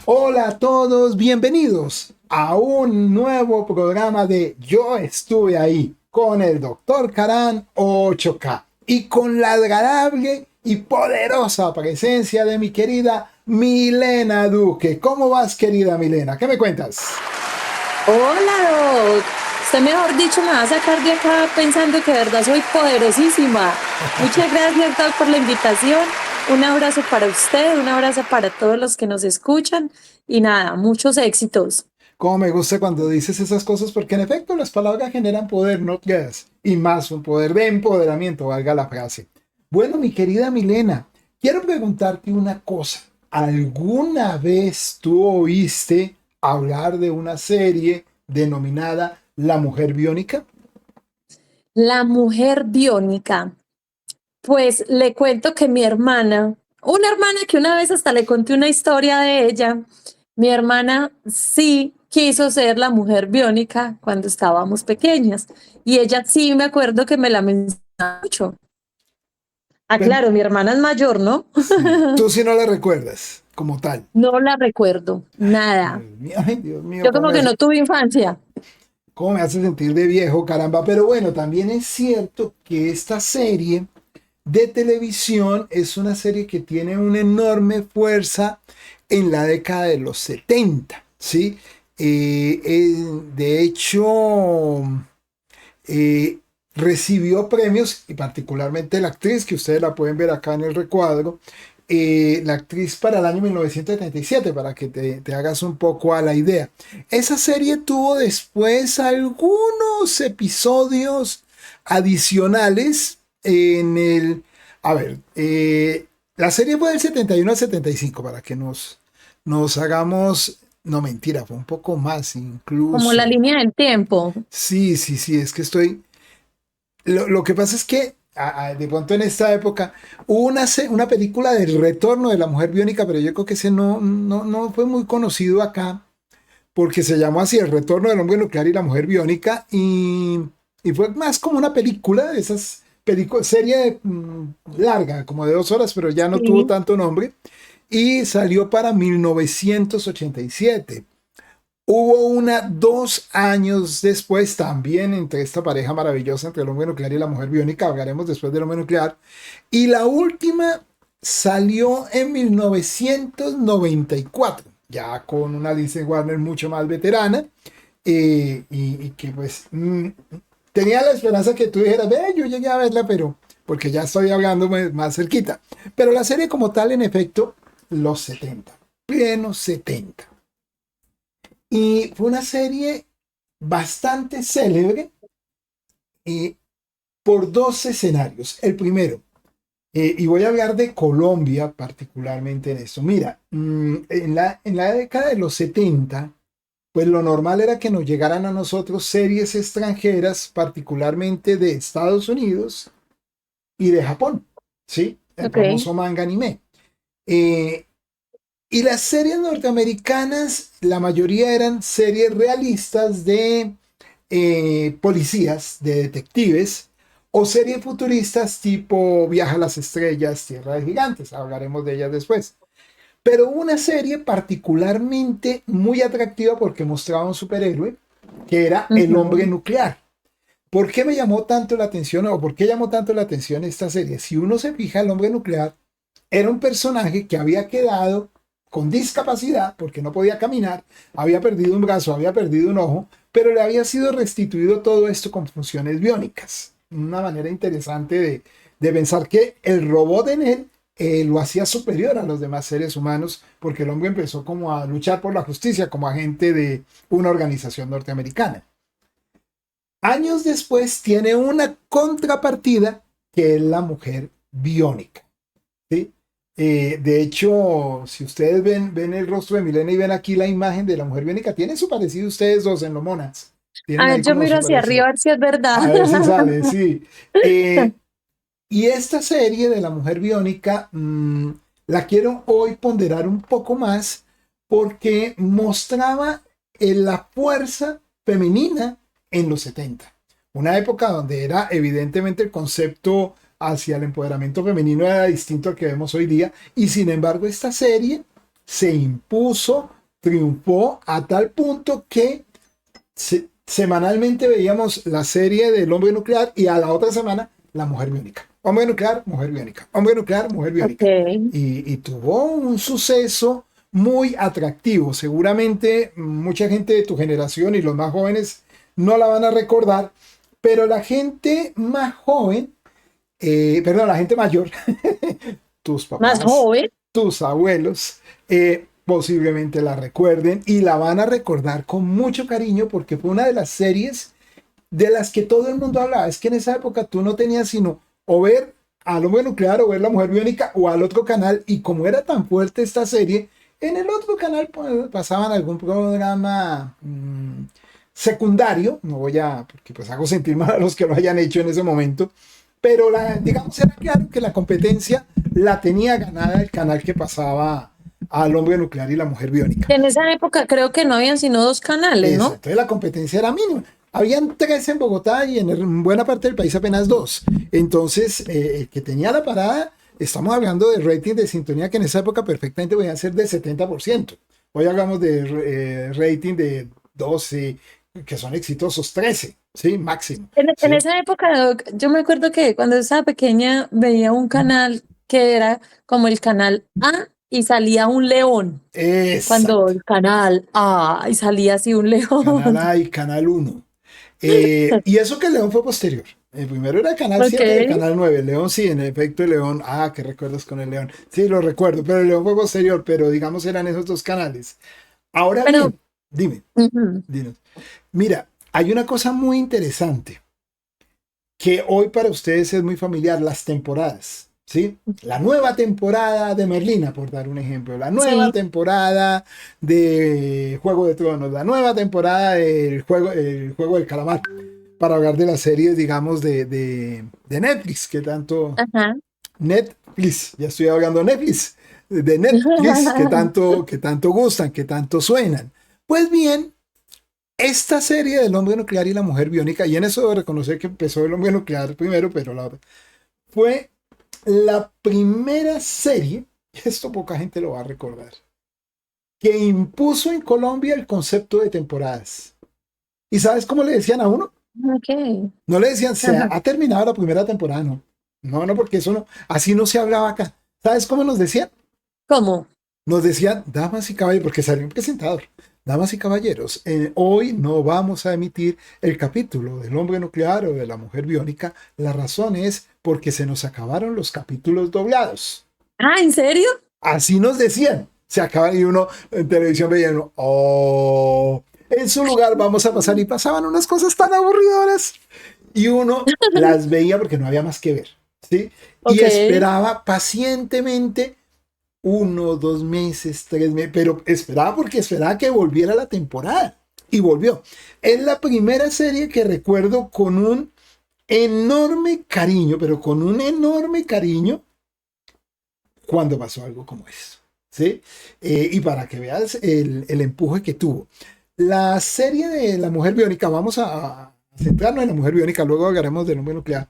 Hola a todos, bienvenidos a un nuevo programa de Yo estuve ahí con el doctor Karan 8K y con la agradable y poderosa presencia de mi querida Milena Duque. ¿Cómo vas, querida Milena? ¿Qué me cuentas? Hola, Doc. Usted, mejor dicho, me va a sacar de acá pensando que de verdad soy poderosísima. Muchas gracias, Doc, por la invitación. Un abrazo para usted, un abrazo para todos los que nos escuchan y nada, muchos éxitos. Cómo me gusta cuando dices esas cosas porque en efecto las palabras generan poder, no creas, y más un poder de empoderamiento, valga la frase. Bueno, mi querida Milena, quiero preguntarte una cosa. ¿Alguna vez tú oíste hablar de una serie denominada La Mujer Biónica? La mujer biónica. Pues le cuento que una hermana que una vez hasta le conté una historia de ella, mi hermana sí quiso ser la mujer biónica cuando estábamos pequeñas y ella sí me acuerdo que me la mencionaba mucho. Ah, Pero, claro, mi hermana es mayor, ¿no? sí, tú sí no la recuerdas como tal. No la recuerdo, nada. Dios mío, Yo como que no tuve infancia. cómo me hace sentir de viejo, caramba. Pero bueno, también es cierto que esta serie de televisión es una serie que tiene una enorme fuerza en la década de los 70, ¿sí? De hecho, eh, recibió premios, y particularmente la actriz, que ustedes la pueden ver acá en el recuadro, la actriz para el año 1977, para que te hagas un poco a la idea. Esa serie tuvo después algunos episodios adicionales en el... A ver, la serie fue del 71 al 75, para que nos hagamos... No, mentira, fue un poco más Como la incluso. línea del tiempo. Sí, sí, sí, es que estoy... Lo que pasa es que de pronto en esta época hubo una película del retorno de la mujer biónica, pero yo creo que ese no fue muy conocido acá, porque se llamó así, El retorno del hombre nuclear y la mujer biónica, y fue más como una película, de esas películas, serie larga, como de 2 horas, pero ya no tuvo Sí. tanto nombre, y salió para 1987. Hubo una 2 años después también entre esta pareja maravillosa entre el hombre nuclear y la mujer biónica. Hablaremos después del hombre nuclear. Y la última salió en 1994, ya con una Lindsay Warner mucho más veterana. Y que pues tenía la esperanza que tú dijeras, ve, yo llegué a verla, pero porque ya estoy hablando más cerquita. Pero la serie como tal, en efecto, los 70, plenos 70. Y fue una serie bastante célebre eh, por dos escenarios. El primero, y voy a hablar de Colombia particularmente en esto. Mira, en la década de los 70, pues lo normal era que nos llegaran a nosotros series extranjeras, particularmente de Estados Unidos y de Japón, ¿sí? El Ok. famoso manga anime. Eh, Y las series norteamericanas, la mayoría eran series realistas de policías, de detectives, o series futuristas tipo Viaja a las Estrellas, Tierra de Gigantes, hablaremos de ellas después. Pero una serie particularmente muy atractiva porque mostraba un superhéroe que era el hombre Ujú. nuclear. ¿Por qué me llamó tanto la atención o por qué llamó tanto la atención esta serie? Si uno se fija, el hombre nuclear era un personaje que había quedado con discapacidad porque no podía caminar, había perdido un brazo, había perdido un ojo, pero le había sido restituido todo esto con funciones biónicas. Una manera interesante de pensar que el robot en él lo hacía superior a los demás seres humanos porque el hombre empezó como a luchar por la justicia como agente de una organización norteamericana. Años después tiene una contrapartida que es la mujer biónica. ¿Sí? De hecho, si ustedes ven el rostro de Milena y ven aquí la imagen de la mujer biónica, tienen su parecido ustedes dos en lo monas. A Tienen ver, ahí yo como miro su hacia arriba parecido. a ver si es verdad. A ver si sale, sí. Eh, y esta serie de la mujer biónica la quiero hoy ponderar un poco más porque mostraba la fuerza femenina en los 70. Una época donde era evidentemente el concepto hacia el empoderamiento femenino era distinto al que vemos hoy día y sin embargo esta serie se impuso triunfó a tal punto que semanalmente veíamos la serie del hombre nuclear y a la otra semana la mujer biónica. Hombre nuclear, mujer biónica. Hombre nuclear, mujer biónica. Ok. Y tuvo un suceso muy atractivo. Seguramente mucha gente de tu generación y los más jóvenes no la van a recordar, pero la gente más joven, perdón, la gente mayor, tus Más papás, joven. tus abuelos, posiblemente la recuerden y la van a recordar con mucho cariño porque fue una de las series de las que todo el mundo hablaba. Es que en esa época tú no tenías sino o ver al hombre nuclear o ver la mujer biónica o al otro canal, y como era tan fuerte esta serie, en el otro canal pues, pasaban algún programa secundario, no voy a, porque pues hago sentir mal a los que lo hayan hecho en ese momento, pero digamos era claro que la competencia la tenía ganada el canal que pasaba al hombre nuclear y la mujer biónica. En esa época creo que no habían sino dos canales, Eso, ¿no? entonces la competencia era mínima. Habían tres en Bogotá y en buena parte del país apenas dos. Entonces, el que tenía la parada, estamos hablando de rating de sintonía que en esa época perfectamente podían ser de 70%. Hoy hablamos de rating de 12, que son exitosos, 13, ¿sí? Máximo. En ¿Sí? esa época, Doc, yo me acuerdo que cuando estaba pequeña veía un canal que era como el canal A y salía un león. Cuando Exacto. el canal A y salía así un Canal león. A y Canal 1. Y eso que el León fue posterior. El primero era Canal Ok, 7 y el Canal 9. El León sí, en efecto el León. Ah, qué recuerdos con el León. Sí, lo recuerdo, pero el León fue posterior, pero digamos eran esos dos canales. Ahora pero bien, dime, ujú, dinos. Mira, hay una cosa muy interesante que hoy para ustedes es muy familiar, las temporadas, ¿sí? La nueva temporada de Merlina, por dar un ejemplo, la nueva sí, temporada de Juego de Tronos, la nueva temporada del juego del calamar, para hablar de las series, digamos, de Netflix, que tanto, ajá. Netflix, ya estoy hablando de Netflix, que tanto gustan, que tanto suenan. Pues bien, esta serie del hombre nuclear y la mujer biónica, y en eso debo reconocer que empezó el hombre nuclear primero, pero la otra, fue la primera serie, y esto poca gente lo va a recordar, que impuso en Colombia el concepto de temporadas. ¿Y sabes cómo le decían a uno? Ok, No le decían, se ajá. ha terminado la primera temporada, no. No, no, porque eso no, así no se hablaba acá. ¿Sabes cómo nos decían? ¿Cómo? Nos decían, damas y caballeros, porque salió un presentador. Damas y caballeros, hoy no vamos a emitir el capítulo del hombre nuclear o de la mujer biónica. La razón es porque se nos acabaron los capítulos doblados. Ah, ¿en serio? Así nos decían. Se acaban y uno en televisión veía uno, oh, en su lugar vamos a pasar, y pasaban unas cosas tan aburridoras y uno las veía porque no había más que ver, ¿sí? Y Ok. esperaba pacientemente 1, 2 meses, 3 meses, pero esperaba porque esperaba que volviera la temporada. Y volvió. Es la primera serie que recuerdo con un enorme cariño, pero con un enorme cariño cuando pasó algo como eso. ¿Sí? Y para que veas el empuje que tuvo. La serie de la mujer biónica, vamos a centrarnos en la mujer biónica, luego hablaremos del hombre nuclear.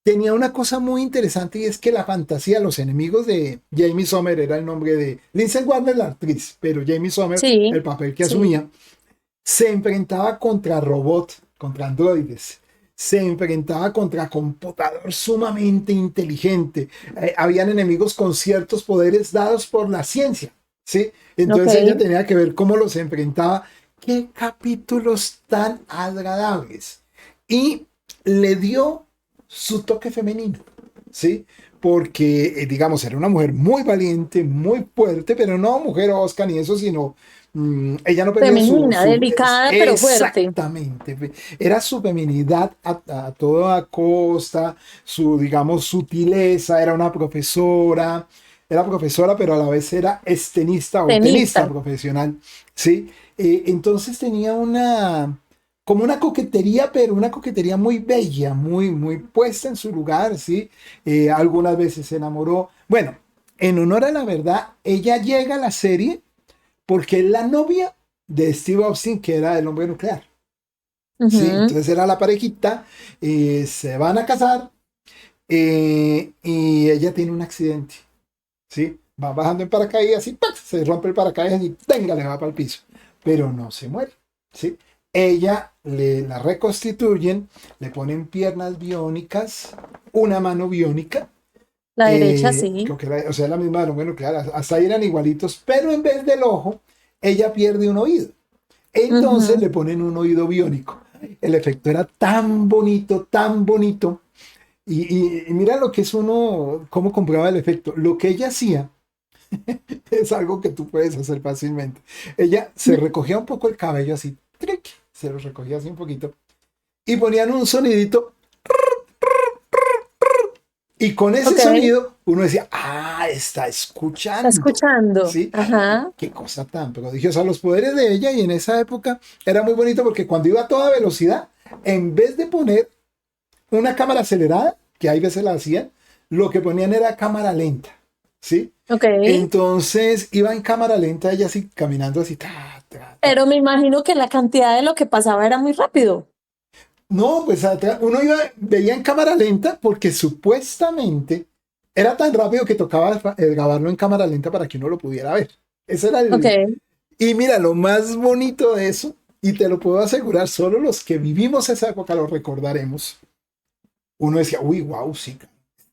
Tenía una cosa muy interesante, y es que la fantasía, los enemigos de Jamie Sommer, era el nombre de Lindsay Wagner, la actriz, pero Jamie Sommer, Sí, el papel que sí. asumía, se enfrentaba contra robots, contra androides, se enfrentaba contra computador sumamente inteligente. Habían enemigos con ciertos poderes dados por la ciencia, ¿sí? Ok. Entonces ella tenía que ver cómo los enfrentaba. Qué capítulos tan agradables. Y le dio su toque femenino, ¿sí? Porque, digamos, era una mujer muy valiente, muy fuerte, pero no mujer Oscar ni eso, sino ella no perdió Femenina, delicada, pero fuerte. exactamente, era su feminidad a toda costa, su, digamos, sutileza, era profesora, pero a la vez era estenista o tenista Tenista. profesional, ¿sí? Entonces tenía como una coquetería, pero una coquetería muy bella, muy, muy puesta en su lugar, ¿sí? Algunas veces se enamoró. Bueno, en honor a la verdad, ella llega a la serie porque es la novia de Steve Austin, que era el hombre nuclear. Sí, Ujú. entonces era la parejita, se van a casar, y ella tiene un accidente, ¿sí? Va bajando en paracaídas y ¡pac! se rompe el paracaídas y tenga, le va para el piso. Pero no se muere, ¿sí? Ella la reconstituyen, le ponen piernas biónicas, una mano biónica, La derecha, sí. creo que o sea, la misma, bueno, claro, hasta ahí eran igualitos, pero en vez del ojo, ella pierde un oído. Entonces Ujú. le ponen un oído biónico. El efecto era tan bonito. Y mira lo que es uno, cómo compraba el efecto. Lo que ella hacía es algo que tú puedes hacer fácilmente. Ella se recogía un poco el cabello así, ¡tric! Se lo recogía así un poquito, y ponían un sonidito, y con ese Ok, sonido uno decía, está está escuchando. escuchando. ¿Sí? Ajá. Qué cosa tan prodigiosa. Los poderes de ella, y en esa época era muy bonito porque cuando iba a toda velocidad, en vez de poner una cámara acelerada, que hay veces la hacían, lo que ponían era cámara lenta. ¿Sí? Ok. Entonces iba en cámara lenta ella así caminando así. Pero me imagino que la cantidad de lo que pasaba era muy rápido. No, pues uno veía en cámara lenta porque supuestamente era tan rápido que tocaba grabarlo en cámara lenta para que uno lo pudiera ver. Ese era Ok. el... Y mira, lo más bonito de eso, y te lo puedo asegurar, solo los que vivimos esa época lo recordaremos. Uno decía, uy, wow, sí,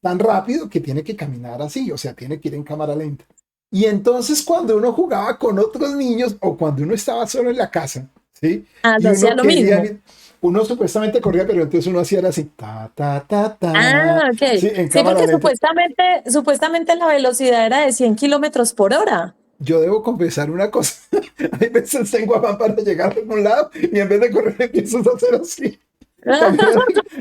tan rápido que tiene que caminar así, o sea, tiene que ir en cámara lenta. Y entonces cuando uno jugaba con otros niños o cuando uno estaba solo en la casa, ¿sí? Ah, Y yo hacía uno lo quería, mismo. uno supuestamente corría, pero entonces uno hacía era así, Ah, ok. sí, en Sí, cámara porque lenta. supuestamente la velocidad era de 100 kilómetros por hora. Yo debo confesar una cosa, hay veces tengo afán para llegar a algún lado y en vez de correr empiezo a hacer así, caminar,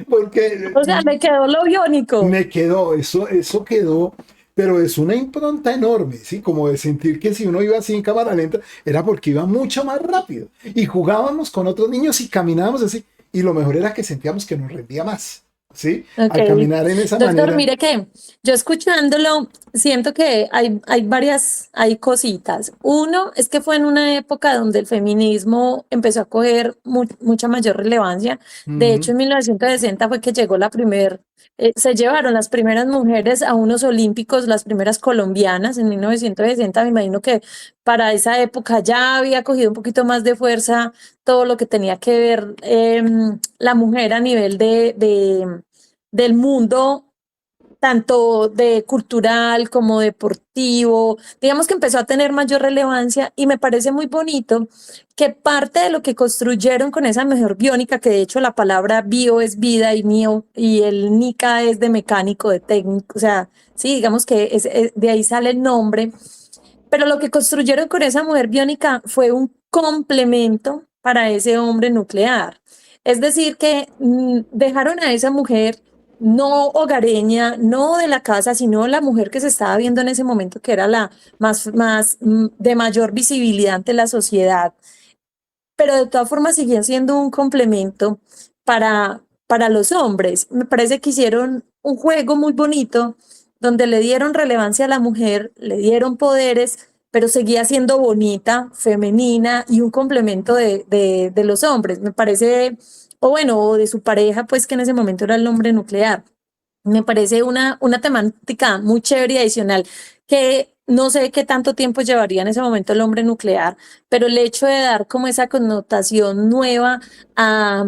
porque O sea, me quedó lo biónico. me quedó, eso quedó, pero es una impronta enorme, ¿sí? Como de sentir que si uno iba así en cámara lenta, era porque iba mucho más rápido. Y jugábamos con otros niños y caminábamos así. Y lo mejor era que sentíamos que nos rendía más, ¿sí? Ok. Al caminar en esa Doctor, manera. mire que yo escuchándolo, siento que hay cositas. Uno es que fue en una época donde el feminismo empezó a coger mucha mayor relevancia. De hecho, Ujú. en 1960 fue que llegó se llevaron las primeras mujeres a unos olímpicos, las primeras colombianas en 1960. Me imagino que para esa época ya había cogido un poquito más de fuerza todo lo que tenía que ver la mujer a nivel del mundo, tanto de cultural como deportivo. Digamos que empezó a tener mayor relevancia y me parece muy bonito que parte de lo que construyeron con esa mejor biónica, que de hecho la palabra bio es vida y mío, y el nica es de mecánico, de técnico, o sea, sí, digamos que de ahí sale el nombre, pero lo que construyeron con esa mujer biónica fue un complemento para ese hombre nuclear. Es decir, que dejaron a esa mujer no hogareña, no de la casa, sino la mujer que se estaba viendo en ese momento, que era la más de mayor visibilidad ante la sociedad, pero de todas formas seguían siendo un complemento para los hombres. Me parece que hicieron un juego muy bonito donde le dieron relevancia a la mujer, le dieron poderes, pero seguía siendo bonita, femenina y un complemento de los hombres. Me parece, o bueno, o de su pareja, pues que en ese momento era el hombre nuclear. Me parece una temática muy chévere y adicional que no sé qué tanto tiempo llevaría en ese momento el hombre nuclear, pero el hecho de dar como esa connotación nueva a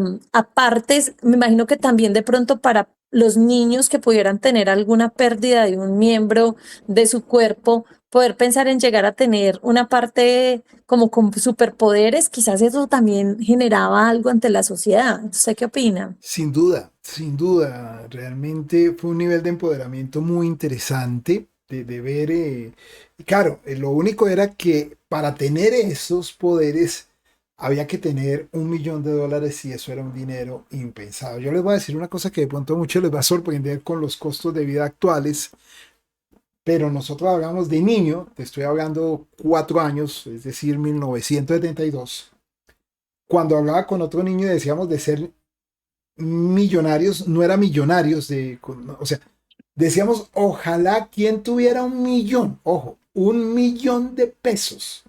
partes, me imagino que también de pronto para los niños que pudieran tener alguna pérdida de un miembro de su cuerpo, poder pensar en llegar a tener una parte como con superpoderes, quizás eso también generaba algo ante la sociedad. ¿Usted qué opina? Sin duda, realmente fue un nivel de empoderamiento muy interesante de ver. Claro, lo único era que para tener esos poderes había que tener $1 millón y eso era un dinero impensado. Yo les voy a decir una cosa que de pronto a muchos les va a sorprender con los costos de vida actuales, pero nosotros hablamos de niño, te estoy hablando 4 años, es decir, 1972. Cuando hablaba con otro niño decíamos de ser millonarios, no era millonarios o sea, decíamos, ojalá quien tuviera 1 millón, ojo, 1 millón de pesos.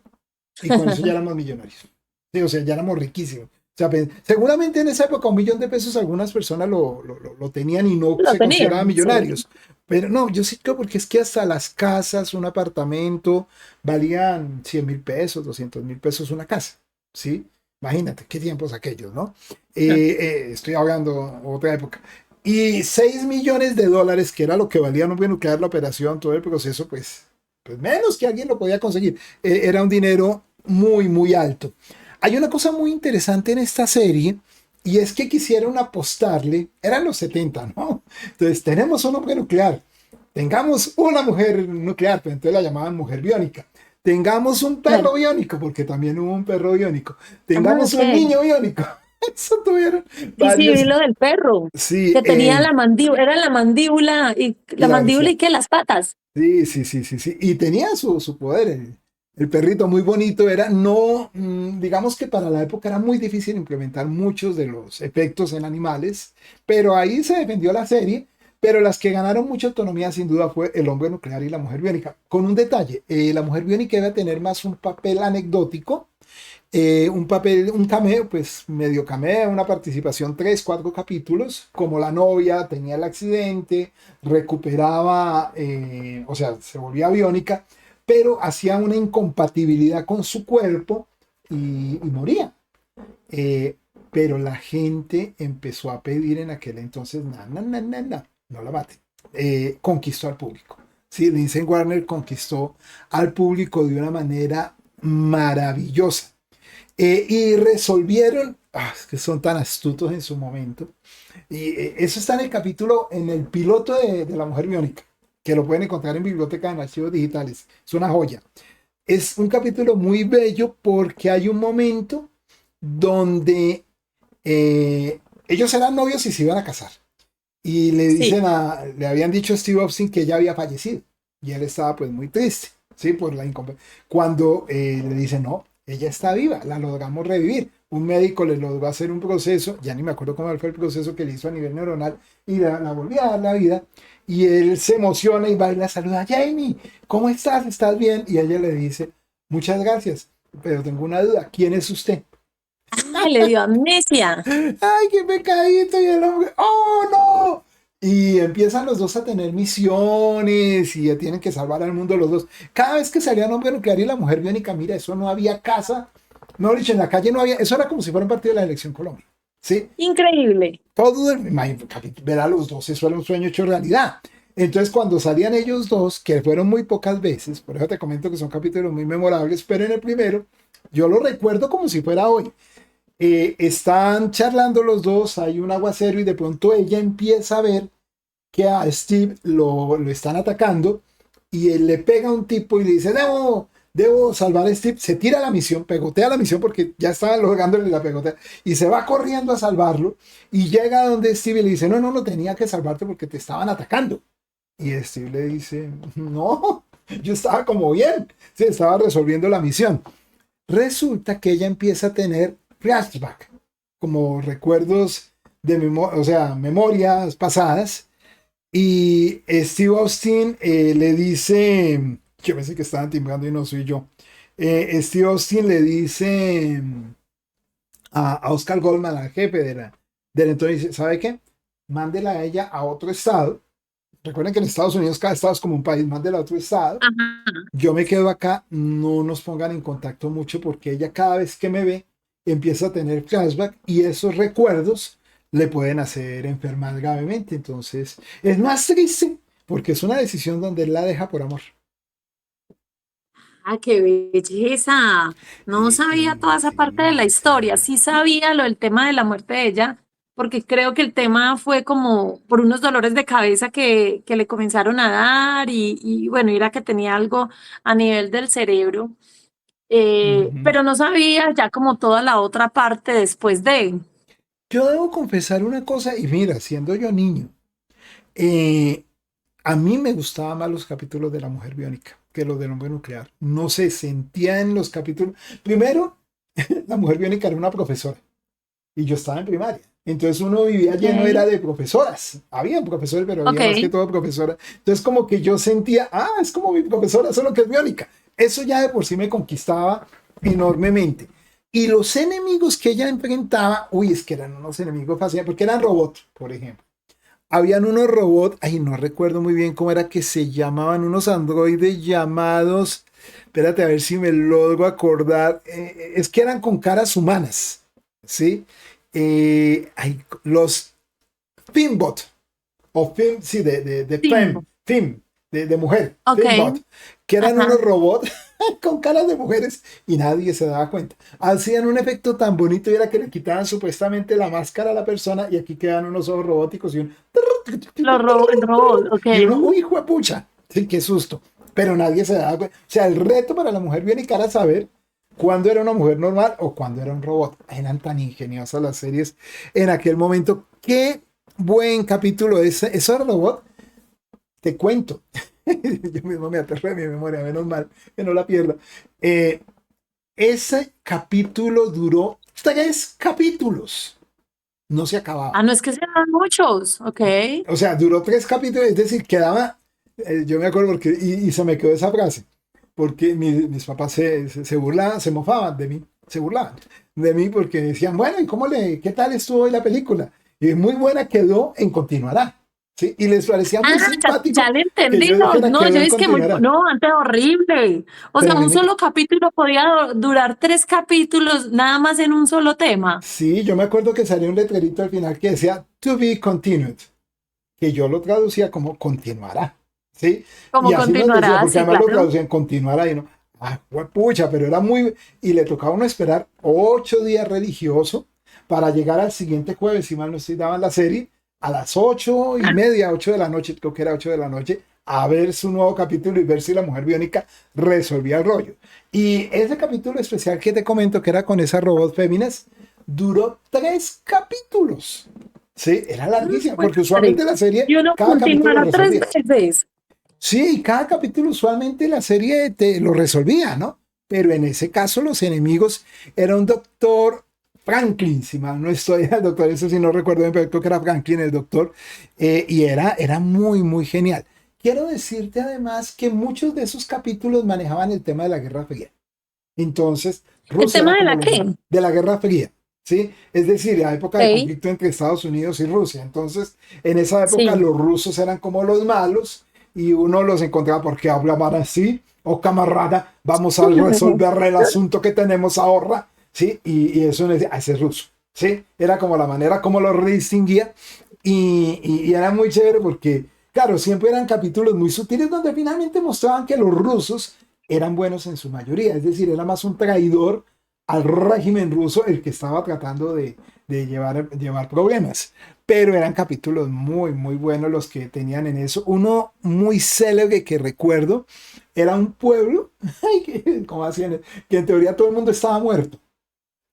Y con eso ya éramos millonarios. Sí, o sea, ya éramos riquísimos. O sea, seguramente en esa época 1 millón de pesos algunas personas lo tenían y no Lo se consideraban tenían, sí. millonarios. Pero no, yo sí creo porque es que hasta las casas, un apartamento, valían 100.000 pesos, 200.000 pesos una casa. ¿Sí? Imagínate, qué tiempos aquellos, ¿no? Estoy hablando otra época. Y 6 millones de dólares, que era lo que valía un buen nuclear, la operación, todo el proceso, pues menos que alguien lo podía conseguir. Era un dinero muy, muy alto. Hay una cosa muy interesante en esta serie y es que quisieron apostarle, eran los 70, ¿no? Entonces, tenemos un hombre nuclear, tengamos una mujer nuclear, pero entonces la llamaban mujer biónica. Tengamos un perro Claro. biónico, porque también hubo un perro biónico. Ah, Tengamos ok. un niño biónico. Eso tuvieron Sí, sí, vi varios. lo del perro, Sí, que tenía la mandíbula, era la mandíbula gracias. y que las patas. Sí, sí, sí, sí, sí. Y tenía su poder. El perrito muy bonito era, no, digamos que para la época era muy difícil implementar muchos de los efectos en animales, pero ahí se defendió la serie. Pero las que ganaron mucha autonomía sin duda fue el hombre nuclear y la mujer biónica. Con un detalle, la mujer biónica iba a tener más un papel anecdótico, un papel, un cameo, pues medio cameo, una participación 3, 4 capítulos, como la novia tenía el accidente, recuperaba, o sea, se volvía biónica, pero hacía una incompatibilidad con su cuerpo y moría. Eh, pero la gente empezó a pedir en aquel entonces, no la maten. Conquistó al público. Sí, Lindsay Warner conquistó al público de una manera maravillosa. Y resolvieron, es que son tan astutos en su momento, y eso está en el capítulo, en el piloto de La Mujer Biónica, que lo pueden encontrar en biblioteca de archivos digitales. Es una joya. Es un capítulo muy bello porque hay un momento donde ellos eran novios y se iban a casar. Y Sí, le habían dicho a Steve Austin que ella había fallecido. Y él estaba pues muy triste, ¿sí? Por la cuando le dicen, no, ella está viva, la logramos revivir. Un médico le logró hacer un proceso, ya ni me acuerdo cómo fue el proceso que le hizo a nivel neuronal, y la volvió a dar la vida. Y él se emociona y va y la saluda, Jamie, ¿cómo estás? ¿Estás bien? Y ella le dice, muchas gracias, pero tengo una duda, ¿quién es usted? ay, le dio amnesia. ¡Ay, qué pecadito! Y el hombre, ¡oh, no! Y empiezan los dos a tener misiones y ya tienen que salvar al mundo los dos. Cada vez que salía un hombre nuclear y la mujer biónica, mira, eso no había casa. No, dicho, en la calle no había, eso era como si fuera un partido de la elección Colombia. ¿Sí? Increíble. Todo, ver a los dos, eso era un sueño hecho realidad. Entonces, cuando salían ellos dos, que fueron muy pocas veces, por eso te comento que son capítulos muy memorables, pero en el primero, yo lo recuerdo como si fuera hoy. Están charlando los dos, hay un aguacero y de pronto ella empieza a ver que a Steve lo están atacando y él le pega a un tipo y le dice, debo salvar a Steve, se tira a la misión, pegotea la misión porque ya estaba lográndole la pegotea y se va corriendo a salvarlo y llega donde Steve y le dice, no tenía que salvarte porque te estaban atacando. Y Steve le dice, no, yo estaba como bien, sí, estaba resolviendo la misión. Resulta que ella empieza a tener flashback, como recuerdos de o sea, memorias pasadas. Y Steve Austin le dice, yo pensé que estaban timbrando y no soy yo. Steve Austin le dice a Oscar Goldman, al jefe de la entonces, dice, ¿sabe qué? Mándela a ella a otro estado. Recuerden que en Estados Unidos cada estado es como un país, mándela a otro estado. Ajá. Yo me quedo acá, no nos pongan en contacto mucho porque ella cada vez que me ve empieza a tener flashback y esos recuerdos le pueden hacer enfermar gravemente. Entonces es más triste porque es una decisión donde él la deja por amor. Ah, qué belleza. No sabía toda esa parte de Sí, la historia. Sí sabía lo del tema de la muerte de ella, porque creo que el tema fue como por unos dolores de cabeza que le comenzaron a dar y bueno, era que tenía algo a nivel del cerebro. ujú. Pero no sabía ya como toda la otra parte después de. Yo debo confesar una cosa y mira, siendo yo niño, eh, a mí me gustaban más los capítulos de la mujer biónica que los del hombre nuclear. No se sentía en los capítulos. Primero, la mujer biónica era una profesora y yo estaba en primaria. Entonces uno vivía lleno, era Ok, de profesoras. Había profesores, pero había más que ok. todo profesoras. Entonces como que yo sentía, es como mi profesora, solo que es biónica. Eso ya de por sí me conquistaba enormemente. Y los enemigos que ella enfrentaba, uy, es que eran unos enemigos fáciles, porque eran robots, por ejemplo. Habían unos robots, ay, no recuerdo muy bien cómo era que se llamaban, unos androides llamados, espérate a ver si me logro acordar, es que eran con caras humanas, ¿sí? Los Fimbot, o Fim, sí, de Timbo. Fem, de mujer, Ok, Fimbot, que eran unos ajá. robots con caras de mujeres y nadie se daba cuenta. Hacían un efecto tan bonito y era que le quitaban supuestamente la máscara a la persona y aquí quedan unos ojos robóticos y un... El robot, ok. Y uno, uy, juepucha, sí, qué susto. Pero nadie se daba cuenta. O sea, el reto para la mujer biónica era saber cuándo era una mujer normal o cuándo era un robot. Eran tan ingeniosas las series en aquel momento. Qué buen capítulo ese. Eso era robot. Te cuento. Yo mismo me aterré de mi memoria, menos mal que no la pierda. Eh, Ese capítulo duró 3 capítulos. No se acababa. Ah, no es que sean muchos, ok. O sea, duró 3 capítulos, es decir, quedaba, yo me acuerdo porque, y se me quedó esa frase, porque mis papás se burlaban, se mofaban de mí, se burlaban de mí porque decían, bueno, ¿y qué tal estuvo hoy la película? Y muy buena quedó en Continuará, ¿sí? Y les parecía Ah, muy ya simpático le que entendí. yo No, dijera no, quedó yo en es que muy, Continuará. no, antes horrible. O Pero sea, a mí un me, solo capítulo podía durar 3 capítulos, nada más en un solo tema. sí, yo me acuerdo que salió un letrerito al final que decía, to be continued, que yo lo traducía como continuará, ¿sí? Y ¿Cómo así nos decía, continuará? porque Sí, además lo claro. traducían continuará y no, pucha, pero era muy, y le tocaba a uno esperar 8 días religioso para llegar al siguiente jueves, si mal no estoy, daban la serie, a las 8:30, 8 de la noche, creo que era 8 de la noche, a ver su nuevo capítulo y ver si la mujer biónica resolvía el rollo. Y ese capítulo especial que te comento, que era con esas robots féminas, duró 3 capítulos. Sí, era larguísima, Pues, porque usualmente la serie, y uno cada capítulo lo continuará tres resolvía. veces. Sí, cada capítulo usualmente la serie te lo resolvía, ¿no? Pero en ese caso los enemigos era un doctor Franklin, si mal no estoy, el doctor, eso sí no recuerdo bien, pero creo que era Franklin el doctor, y era muy, muy genial. Quiero decirte además que muchos de esos capítulos manejaban el tema de la Guerra Fría. Entonces, ¿El Rusia tema era de como la qué? de la Guerra Fría, ¿sí? Es decir, la época de Ok, conflicto entre Estados Unidos y Rusia. Entonces, en esa época sí. los rusos eran como los malos y uno los encontraba porque hablaban así, o camarada, vamos a resolver el asunto que tenemos ahora, ¿sí? Y eso me decía, ese es ruso, ¿sí? Era como la manera como lo distinguía y era muy chévere porque, claro, siempre eran capítulos muy sutiles donde finalmente mostraban que los rusos eran buenos en su mayoría, es decir, era más un traidor al régimen ruso el que estaba tratando de llevar problemas. Pero eran capítulos muy, muy buenos los que tenían en eso. Uno muy célebre que recuerdo era un pueblo, como hacían, que en teoría todo el mundo estaba muerto.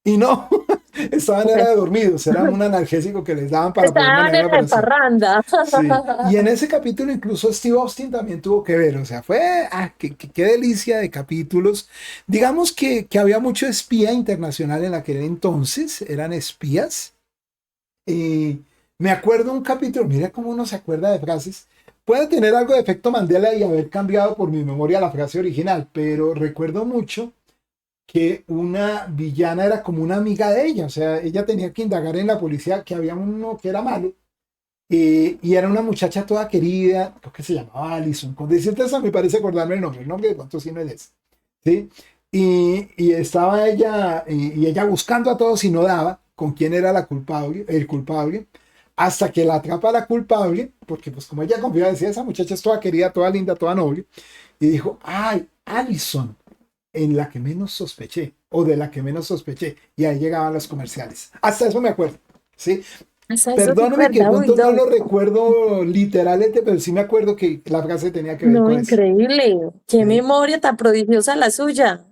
Y no, estaban era dormidos, era un analgésico que les daban para poder Estaban manejar en la la operación. parranda. Sí, y en ese capítulo incluso Steve Austin también tuvo que ver, o sea, fue, qué delicia de capítulos. Digamos que había mucho espía internacional en aquel entonces, eran espías. Y me acuerdo un capítulo, mira cómo uno se acuerda de frases. Puede tener algo de efecto Mandela y haber cambiado por mi memoria la frase original, pero recuerdo mucho que una villana era como una amiga de ella, o sea, ella tenía que indagar en la policía que había uno que era malo y era una muchacha toda querida, creo que se llamaba Alison. Con decirte eso me parece acordarme el nombre de cuánto sí no es. ¿Sí? Y estaba ella, y ella buscando a todos y no daba con quién era el culpable, hasta que la atrapa la culpable, porque pues como ella confiaba, decía, esa muchacha es toda querida, toda linda, toda noble, y dijo, ay, Alison, en la que menos sospeché, o de la que menos sospeché, y ahí llegaban los comerciales. Hasta eso me acuerdo, ¿sí? Hasta eso Perdóname que de recuerda, uy, pronto no no. lo recuerdo literalmente, pero sí me acuerdo que la frase tenía que ver No, con eso. increíble. Qué ¿Sí? memoria tan prodigiosa la suya.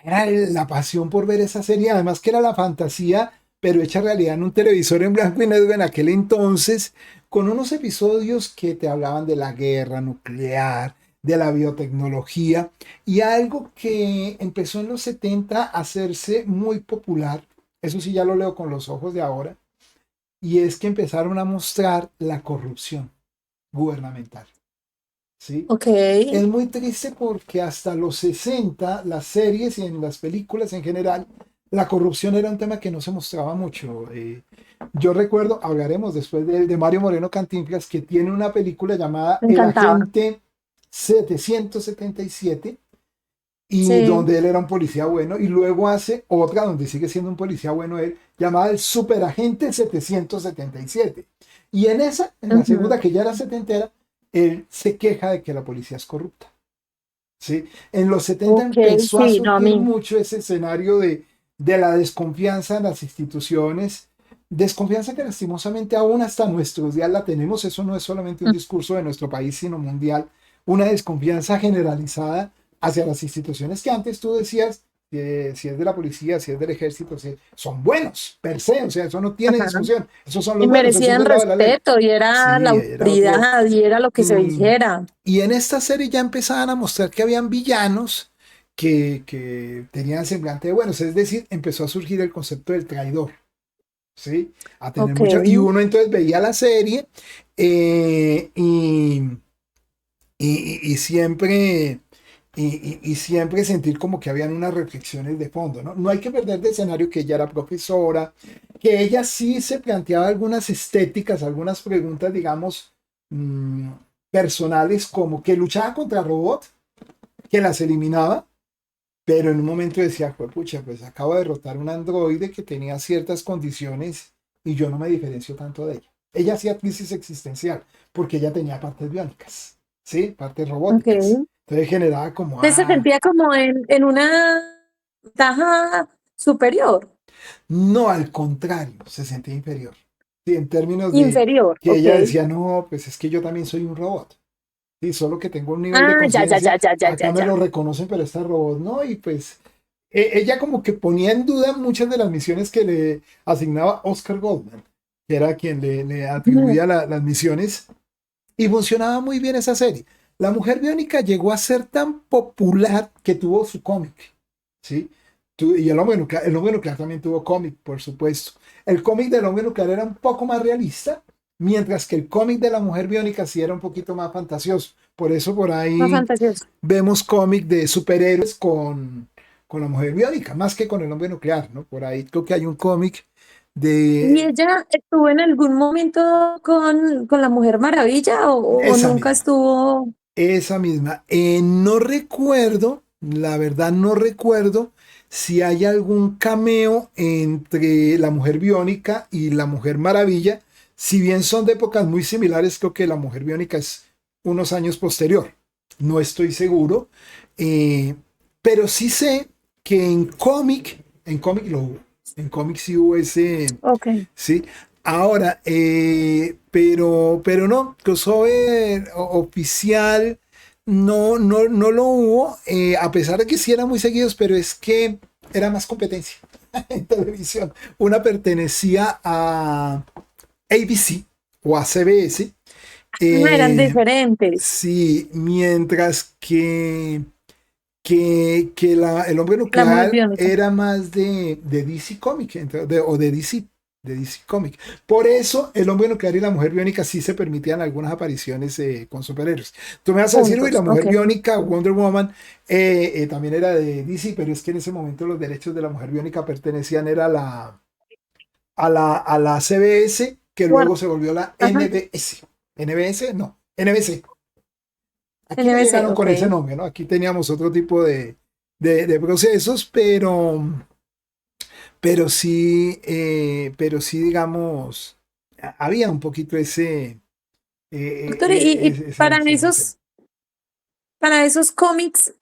Era la pasión por ver esa serie, además que era la fantasía, pero hecha realidad en un televisor en blanco y negro en aquel entonces, con unos episodios que te hablaban de la guerra nuclear, de la biotecnología, y algo que empezó en los 70 a hacerse muy popular, eso sí ya lo leo con los ojos de ahora, y es que empezaron a mostrar la corrupción gubernamental. ¿Sí? Ok. Es muy triste porque hasta los 60 las series y en las películas en general la corrupción era un tema que no se mostraba mucho. Yo recuerdo, hablaremos después de Mario Moreno Cantinflas, que tiene una película llamada Me El encantaba. Agente 777 y Sí. donde él era un policía bueno, y luego hace otra donde sigue siendo un policía bueno él, llamada El Superagente 777. Y en esa, en la Ujú. segunda, que ya era setentera, él se queja de que la policía es corrupta. ¿Sí? En los 70 Ok, empezó a sí, no, a surgir mí. mucho ese escenario de la desconfianza en las instituciones, desconfianza que lastimosamente aún hasta nuestros días la tenemos. Eso no es solamente un Mm. discurso de nuestro país, sino mundial, una desconfianza generalizada hacia las instituciones que antes tú decías, si es de la policía, si es del ejército, si son buenos per se, o sea, eso no tiene Ajá. discusión, esos son Y los buenos, esos merecían del lado de la ley. respeto y era la Sí, era otro. autoridad y era lo que se Y, dijera. y en esta serie ya empezaban a mostrar que habían villanos que tenían semblante de buenos, es decir, empezó a surgir el concepto del traidor, ¿sí? A tener Ok. mucha, y uno entonces veía la serie y siempre y siempre sentir como que habían unas reflexiones de fondo, ¿no? No hay que perder de escenario que ella era profesora, que ella sí se planteaba algunas estéticas, algunas preguntas, digamos, mmm, personales, como que luchaba contra robots, que las eliminaba, pero en un momento decía, pucha, pues acabo de derrotar un androide que tenía ciertas condiciones y yo no me diferencio tanto de ella. Ella hacía crisis existencial porque ella tenía partes biónicas, ¿sí? Partes Ok. robóticas. Entonces generaba como, Usted se sentía como en una ventaja superior, no, al contrario, se sentía inferior. Sí, en términos de inferior. que Ok. ella decía, no, pues es que yo también soy un robot. Sí, solo que tengo un nivel de Ah, ya, ya, conciencia, ya, ya, ya, ya, acá me ya. lo reconocen, pero este robot no, y pues ella como que ponía en duda muchas de las misiones que le asignaba Oscar Goldman, que era quien le Ujú. atribuía las misiones, y funcionaba muy bien esa serie. La Mujer Biónica llegó a ser tan popular que tuvo su cómic, ¿sí? Y el hombre nuclear también tuvo cómic, por supuesto. El cómic del hombre nuclear era un poco más realista, mientras que el cómic de la Mujer Biónica sí era un poquito más fantasioso. Por eso por Más ahí fantasioso. vemos cómic de superhéroes con la Mujer Biónica, más que con el hombre nuclear, ¿no? Por ahí creo que hay un cómic ¿Y de ella estuvo en algún momento con la Mujer Maravilla o esa nunca misma. estuvo? Esa misma. No recuerdo, la verdad no recuerdo si hay algún cameo entre la Mujer Biónica y la Mujer Maravilla. Si bien son de épocas muy similares, creo que la Mujer Biónica es unos años posterior. No estoy seguro. Eh, pero sí sé que en cómic lo hubo. En cómic sí hubo ese, Ok. ¿sí? Ahora, pero no, crossover oficial no lo hubo, a pesar de que sí eran muy seguidos, pero es que era más competencia en televisión. Una pertenecía a ABC o a CBS, Ah, eran eh, diferentes. sí, mientras que el hombre La Mujer nuclear Biónica. era más de DC Comics o de DC Comics. Por eso el hombre nuclear y la mujer biónica sí se permitían algunas apariciones con superhéroes. Tú me vas a decir, uy, la Juntos. mujer Ok. biónica, Wonder Woman, también era de DC, pero es que en ese momento los derechos de la mujer biónica pertenecían era a la CBS, que Bueno, luego se volvió la ajá. NBS. ¿NBS? No, NBC. Aquí no NBC, llegaron con ok. ese nombre, ¿no? Aquí teníamos otro tipo de procesos, pero sí, digamos, había un poquito Doctor, y esa diferencia. para esos cómics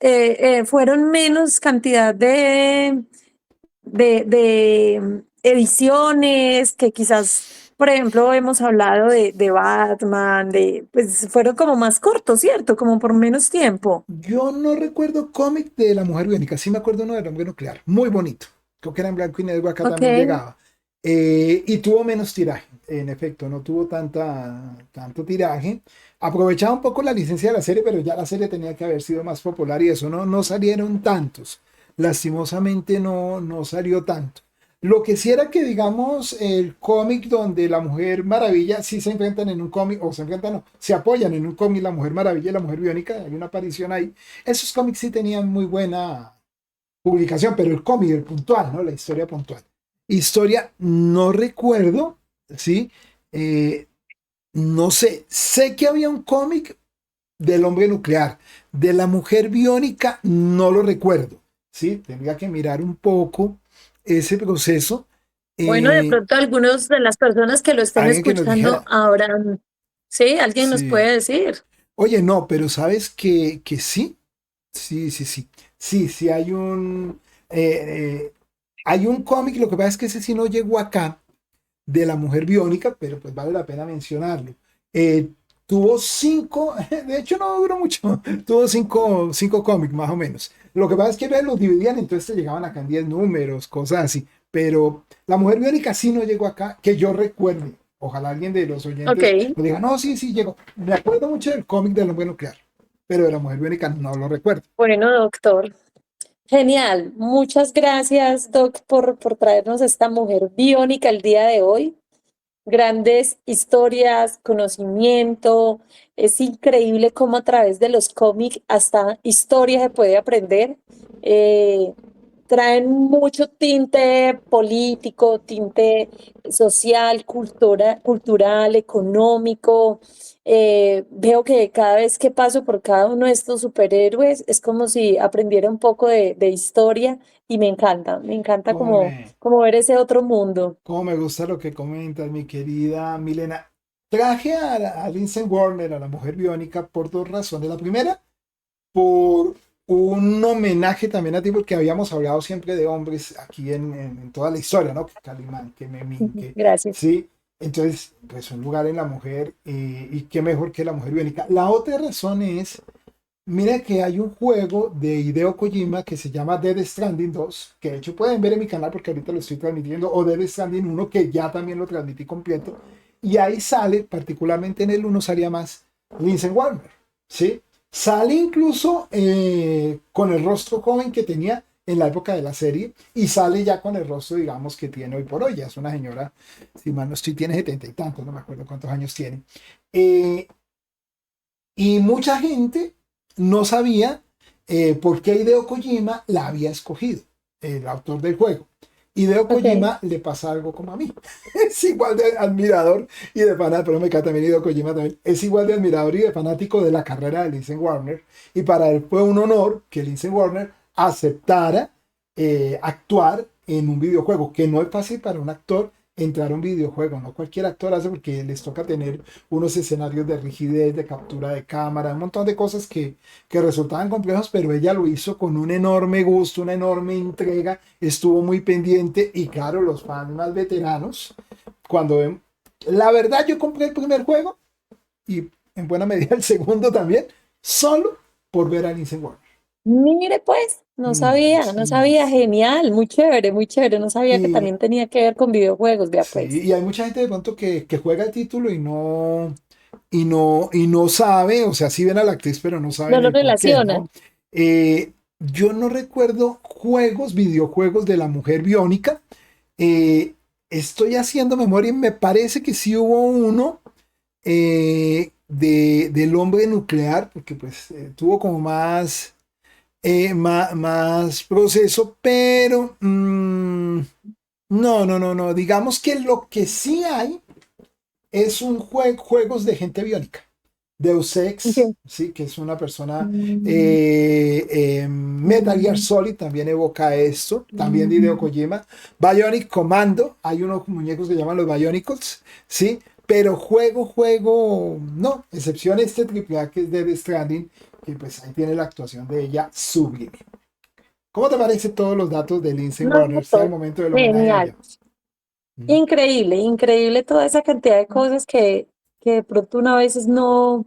fueron menos cantidad de ediciones que quizás, por ejemplo, hemos hablado de Batman, pues fueron como más cortos, ¿cierto? Como por menos tiempo. Yo no recuerdo cómic de la mujer biónica, sí me acuerdo uno del hombre nuclear, muy bonito. Creo que era en blanco y negro, acá Ok. también llegaba. Y tuvo menos tiraje, en efecto, no tuvo tanto tiraje. Aprovechaba un poco la licencia de la serie, pero ya la serie tenía que haber sido más popular y eso no salieron tantos. Lastimosamente no salió tanto. Lo que sí era que, digamos, el cómic donde la Mujer Maravilla sí se enfrentan en un cómic, o se enfrentan, no, se apoyan en un cómic la Mujer Maravilla y la Mujer Biónica, hay una aparición ahí. Esos cómics sí tenían muy buena, publicación, pero el cómic, el puntual, ¿no? La historia puntual. Historia, no recuerdo, ¿sí? Eh, no sé, sé que había un cómic del hombre nuclear, de la mujer biónica, no lo recuerdo, ¿sí? Tendría que mirar un poco ese proceso. Bueno, de Eh, pronto algunos de las personas que lo estén alguien que nos escuchando dijera, ahora, sí, alguien nos sí. puede decir. Oye, no, pero sabes que sí, sí, sí, sí, sí, sí hay un cómic, lo que pasa es que ese sí no llegó acá, de la mujer biónica, pero pues vale la pena mencionarlo. Tuvo cinco, de hecho no duró mucho, tuvo cinco cómics más o menos. Lo que pasa es que los dividían, entonces te llegaban acá en 10 números, cosas así. Pero la mujer biónica sí no llegó acá, que yo recuerde. Ojalá alguien de los Ok, oyentes me diga, no, sí, sí llegó. Me acuerdo mucho del cómic del hombre nuclear, pero de la mujer biónica no lo recuerdo. bueno, doctor. Genial. Muchas gracias, Doc, por traernos esta mujer biónica el día de hoy. Grandes historias, conocimiento. Es increíble cómo a través de los cómics hasta historia se puede aprender. Eh, Traen mucho tinte político, tinte social, cultural, económico. Veo que cada vez que paso por cada uno de estos superhéroes es como si aprendiera un poco de historia y me encanta ¿Cómo me, como ver ese otro mundo. cómo me gusta lo que comentas, mi querida Milena? Traje a Lindsay Warner, a la mujer biónica, por dos razones. La primera, por un homenaje también a ti, porque habíamos hablado siempre de hombres aquí en toda la historia, ¿no? Que Calimán, que Memín, que Gracias. sí. Entonces, pues un lugar en la mujer, y qué mejor que la mujer biónica. La otra razón es, mira que hay un juego de Hideo Kojima que se llama Dead Stranding 2, que de hecho pueden ver en mi canal porque ahorita lo estoy transmitiendo, o Dead Stranding 1, que ya también lo transmití completo, y ahí sale, particularmente en el uno salía más Lindsay Warner, ¿sí? Sale incluso con el rostro joven que tenía en la época de la serie, y sale ya con el rostro, digamos, que tiene hoy por hoy. Ya es una señora, si mal no estoy, tiene 70 y tantos, no me acuerdo cuántos años tiene. Eh, y mucha gente no sabía por qué Hideo Kojima la había escogido, el autor del juego. Hideo Ok. Kojima le pasa algo como a mí. Es igual de admirador y de fanático, pero me cae también Hideo Kojima también. Es igual de admirador y de fanático de la carrera de Lindsay Warner. Y para él fue un honor que Lindsay Warner aceptara actuar en un videojuego, que no es fácil para un actor entrar a un videojuego, no cualquier actor hace, porque les toca tener unos escenarios de rigidez, de captura de cámara, un montón de cosas que resultaban complejos, pero ella lo hizo con un enorme gusto, una enorme entrega, estuvo muy pendiente. Y claro, los fans más veteranos, cuando ven, la verdad yo compré el primer juego y en buena medida el segundo también, solo por ver a Lindsay Warner. Mire, pues, no Sí, sabía, sí. genial, muy chévere, no sabía que Y también tenía que ver con videojuegos, vea sí, pues, y hay mucha gente de pronto que juega el título y no sabe, o sea, sí ven a la actriz, pero no no saben lo el por qué, relacionan. ¿no? Yo no recuerdo videojuegos de la mujer biónica. Eh, Estoy haciendo memoria y me parece que sí hubo uno del hombre nuclear, porque pues tuvo como más proceso, pero no, no, no, no. Digamos que lo que sí hay es un juegos de gente biónica. Deus Ex, Ok. sí, que es una persona. Mm, Metal Gear Solid también evoca esto, también de Hideo Kojima. Bionic Commando, hay unos muñecos que llaman los Bionicles, sí, pero no, excepción este triple A que es Dead Stranding, que pues ahí tiene la actuación de ella sublime. ¿Cómo te parece todos los datos de Lindsay no, Warner? Sea el todo, momento del homenaje a genial. ella. Mm. Increíble, increíble toda esa cantidad de cosas que de pronto uno a veces no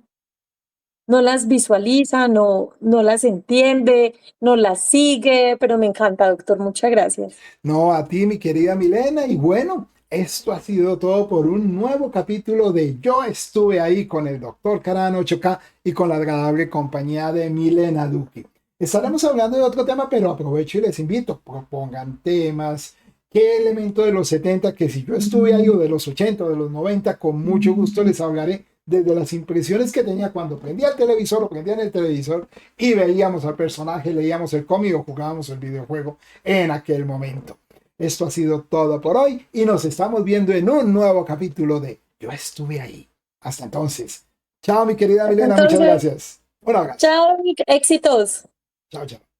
las visualiza, no las entiende, no las sigue, pero me encanta, doctor, muchas gracias. No, a ti, mi querida Milena, y bueno, esto ha sido todo por un nuevo capítulo de Yo estuve ahí con el doctor Carano 8K y con la agradable compañía de Milena Duque. Estaremos hablando de otro tema, pero aprovecho y les invito, propongan temas, qué elemento de los 70, que si yo estuve ahí, o de los 80 o de los 90, con mucho gusto les hablaré desde las impresiones que tenía cuando prendía el televisor o prendía en el televisor y veíamos al personaje, leíamos el cómic o jugábamos el videojuego en aquel momento. Esto ha sido todo por hoy y nos estamos viendo en un nuevo capítulo de Yo estuve ahí. Hasta entonces. Chao, mi querida Milena, muchas Entonces, gracias. Un abrazo. chao, éxitos. Chao, chao.